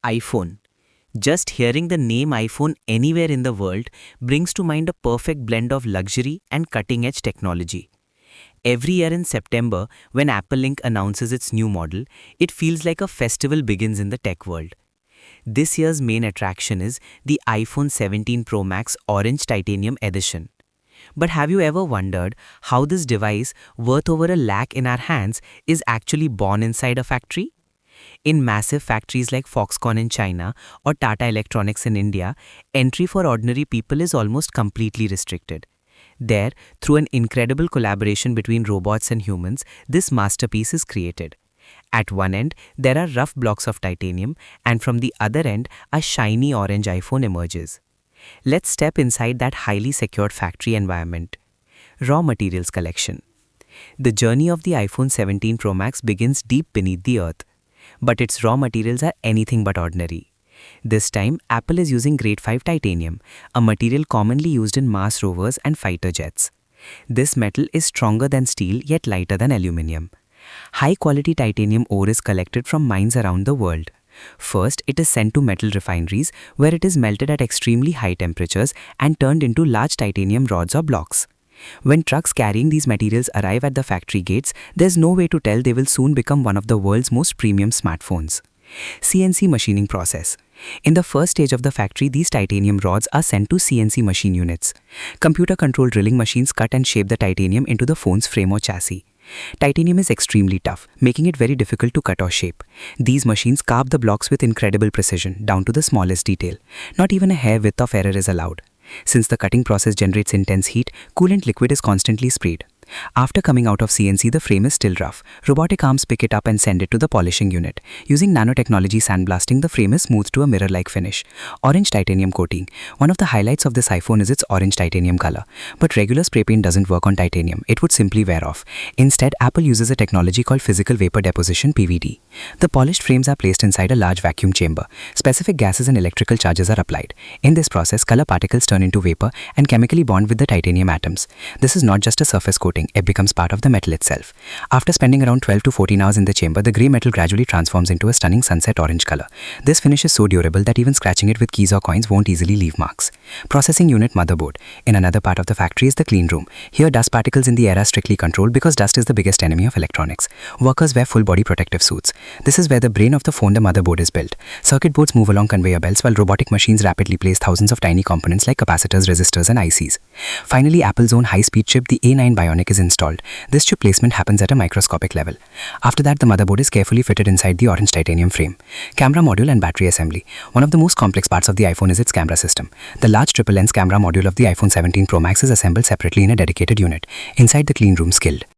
iPhone. Just hearing the name iPhone anywhere in the world brings to mind a perfect blend of luxury and cutting-edge technology. Every year in September, when Apple Inc. announces its new model, it feels like a festival begins in the tech world. This year's main attraction is the iPhone 17 Pro Max Orange Titanium Edition. But have you ever wondered how this device, worth over a lakh in our hands, is actually born inside a factory? In massive factories like Foxconn in China or Tata Electronics in India, entry for ordinary people is almost completely restricted. There, through an incredible collaboration between robots and humans, this masterpiece is created. At one end, there are rough blocks of titanium, and from the other end, a shiny orange iPhone emerges. Let's step inside that highly secured factory environment. Raw materials collection. The journey of the iPhone 17 Pro Max begins deep beneath the earth. But its raw materials are anything but ordinary. This time, Apple is using grade 5 titanium, a material commonly used in Mars rovers and fighter jets. This metal is stronger than steel yet lighter than aluminium. High-quality titanium ore is collected from mines around the world. First, it is sent to metal refineries where it is melted at extremely high temperatures and turned into large titanium rods or blocks. When trucks carrying these materials arrive at the factory gates, there's no way to tell they will soon become one of the world's most premium smartphones. CNC machining process. In the first stage of the factory, these titanium rods are sent to CNC machine units. Computer-controlled drilling machines cut and shape the titanium into the phone's frame or chassis. Titanium is extremely tough, making it very difficult to cut or shape. These machines carve the blocks with incredible precision, down to the smallest detail. Not even a hair width of error is allowed. Since the cutting process generates intense heat, coolant liquid is constantly sprayed. After coming out of CNC, the frame is still rough. Robotic arms pick it up and send it to the polishing unit. Using nanotechnology sandblasting, the frame is smoothed to a mirror-like finish. Orange titanium coating. One of the highlights of this iPhone is its orange titanium color. But regular spray paint doesn't work on titanium. It would simply wear off. Instead, Apple uses a technology called physical vapor deposition (PVD). The polished frames are placed inside a large vacuum chamber. Specific gases and electrical charges are applied. In this process, color particles turn into vapor and chemically bond with the titanium atoms. This is not just a surface coating. It becomes part of the metal itself. After spending around 12 to 14 hours in the chamber, the grey metal gradually transforms into a stunning sunset orange color. This finish is so durable that even scratching it with keys or coins won't easily leave marks. Processing unit motherboard. In another part of the factory is the clean room. Here, dust particles in the air are strictly controlled because dust is the biggest enemy of electronics. Workers wear full body protective suits. This is where the brain of the phone, the motherboard, is built. Circuit boards move along conveyor belts while robotic machines rapidly place thousands of tiny components like capacitors, resistors, and ICs. Finally, Apple's own high-speed chip, the A9 Bionic, is installed. This chip placement happens at a microscopic level. After that, the motherboard is carefully fitted inside the orange titanium frame. Camera module and battery assembly. One of the most complex parts of the iPhone is its camera system. The large triple lens camera module of the iPhone 17 Pro Max is assembled separately in a dedicated unit. Inside the clean room, skilled